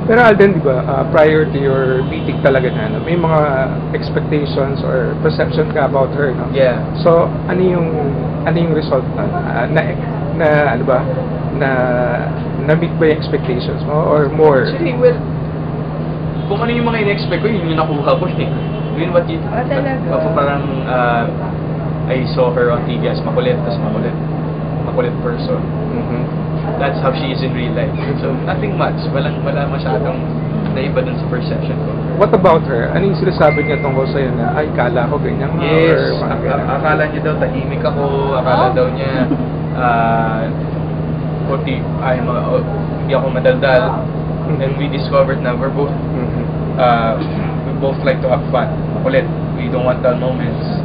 Pero Alden, di ba, prior to your meeting talaga na, ano, may mga expectations or perception ka about her, no? Yeah. So, ano yung result na ano ba, na-meet ba yung expectations mo or more? Actually, well, kung ano yung mga in-expect ko, yun yung nakuha ko eh. Yun what you... talaga? Parang, I saw her on TV as makulit, tas makulit person. That's how she is in real life. So, nothing much. Wala masyadong naiba dun sa perception ko. What about her? Ano yung sinasabi niya tungkol sa'yo na, ay, kala ko ganyan ka, Yes, or mga ganyan? akala niya daw tahimik ako, akala daw niya hindi ako madaldal. And we discovered na we both like to have fun. Makulit. We don't want dull moments.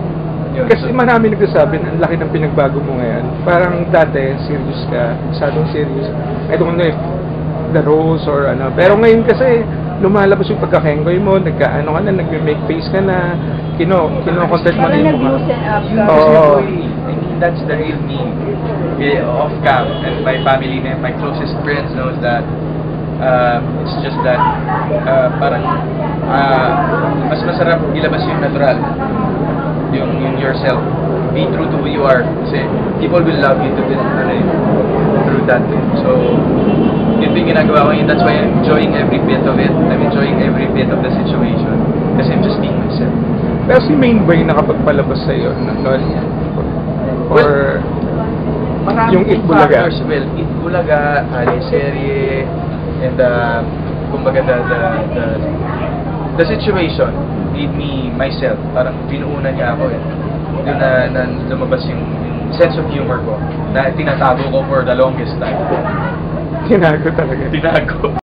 Yun, Kasi marami nagsasabi na ang laki ng pinagbago mo ngayon. Parang dati, serious ka, masyadong serious. I don't know if the roles or ano. Pero ngayon kasi, lumalabas yung pagkakenggoy mo, nagka-ano ka na, nag-make face ka na, kino-convert mo na Parang yung mukha. nag-loosen up ka. Oo. I mean, that's the real me. Off cam. And my family, my closest friends knows that it's just that parang mas masarap ilabas yung natural. Yung yourself. Be true to who you are. Kasi people will love you to this, through that too. So, yun yung ginagawa ko yun. That's why I'm enjoying every bit of it. I'm enjoying every bit of the situation. Kasi I'm just being myself. Pero si Main ba yung nakapagpalabas sa'yo ng LOL? Or yung Eat Bulaga? Well, Eat Bulaga, Serye, and kumbaga the situation made me myself. Parang binuuna niya ako eh. Doon na lumabas yung sense of humor ko na tinatago ko for the longest time. Tinago talaga. Tinago.